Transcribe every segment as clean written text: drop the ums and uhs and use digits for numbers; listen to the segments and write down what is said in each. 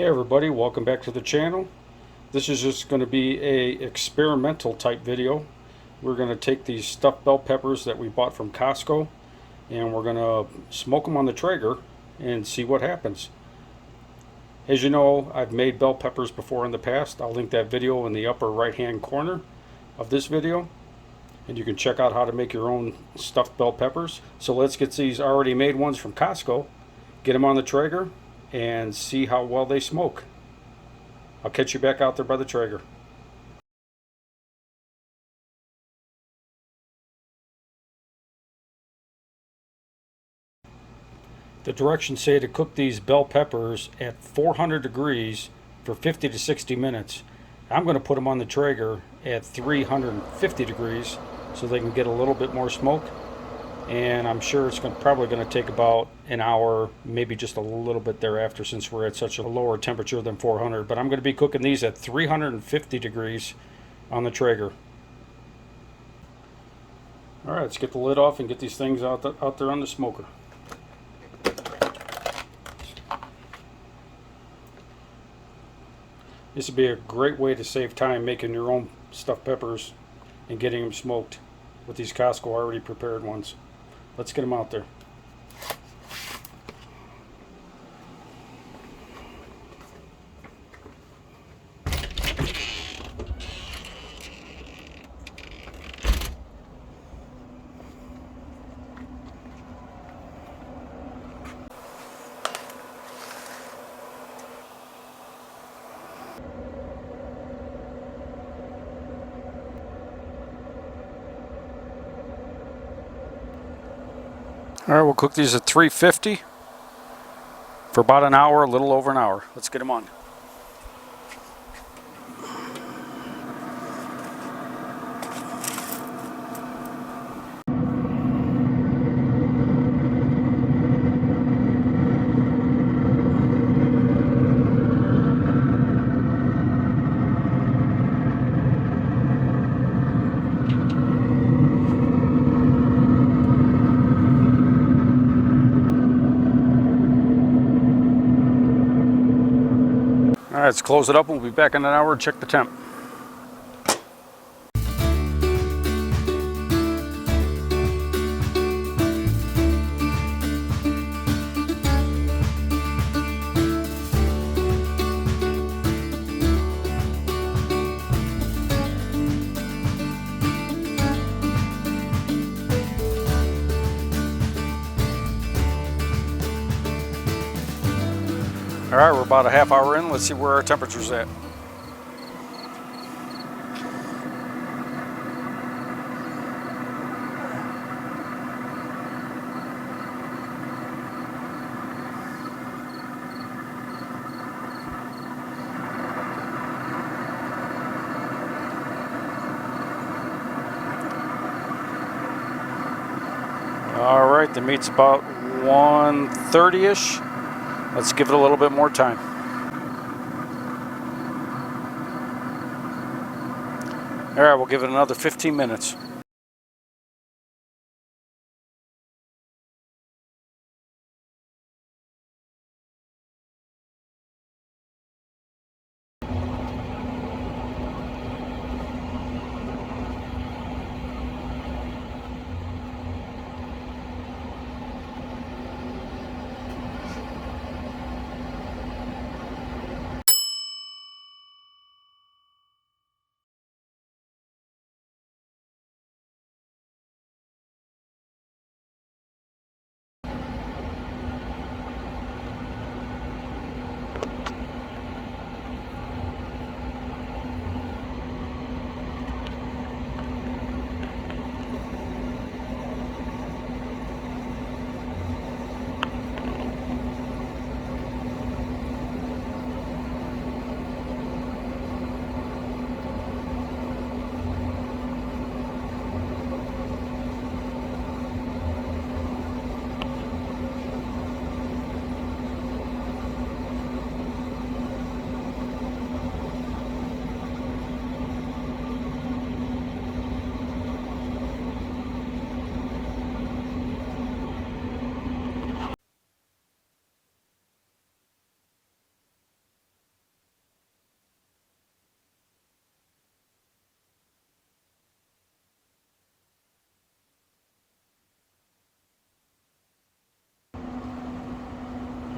Hey everybody, welcome back to the channel. This is just going to be a experimental type video. We're going to take these stuffed bell peppers that we bought from Costco and we're going to smoke them on the Traeger and see what happens. As you know, I've made bell peppers before in the past. I'll link that video in the upper right hand corner of this video and you can check out how to make your own stuffed bell peppers. So let's get these already made ones from Costco, get them on the Traeger and see how well they smoke. I'll catch you back out there by the Traeger. The directions say to cook these bell peppers at 400 degrees for 50 to 60 minutes. I'm going to put them on the Traeger at 350 degrees so they can get a little bit more smoke. And I'm sure it's probably going to take about an hour, maybe just a little bit thereafter, since we're at such a lower temperature than 400. But I'm going to be cooking these at 350 degrees on the Traeger. All right, let's get the lid off and get these things out there on the smoker. This would be a great way to save time making your own stuffed peppers and getting them smoked with these Costco already prepared ones. Let's get them out there. All right, we'll cook these at 350 for about an hour, a little over an hour. Let's get them on. All right, let's close it up and we'll be back in an hour and check the temp. All right, we're about a half hour in. Let's see where our temperature's at. All right, the meat's about 130-ish. Let's give it a little bit more time. All right, we'll give it another 15 minutes.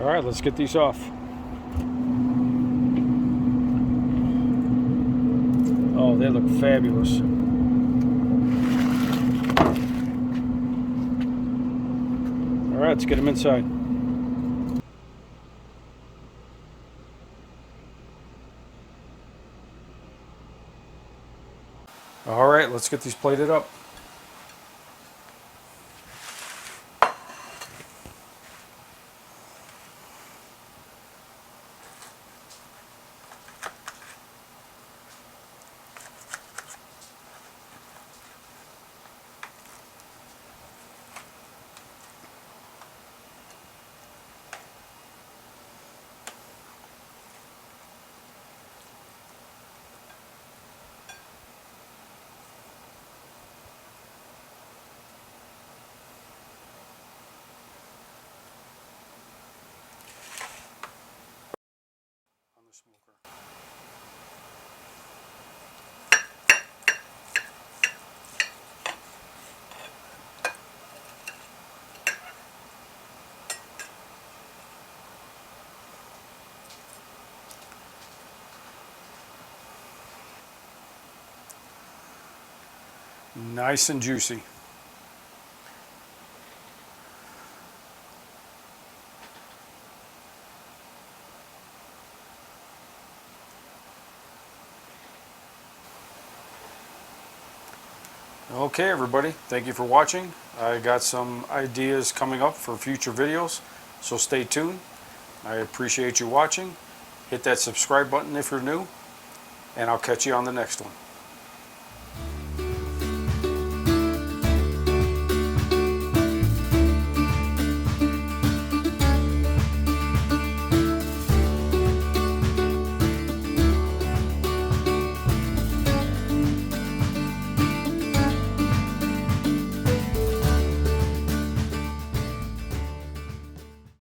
All right, let's get these off. Oh, they look fabulous. All right, let's get them inside. All right, let's get these plated up. On the smoker. Nice and juicy. Okay, everybody, thank you for watching. I got some ideas coming up for future videos, so stay tuned. I appreciate you watching. Hit that subscribe button if you're new, and I'll catch you on the next one.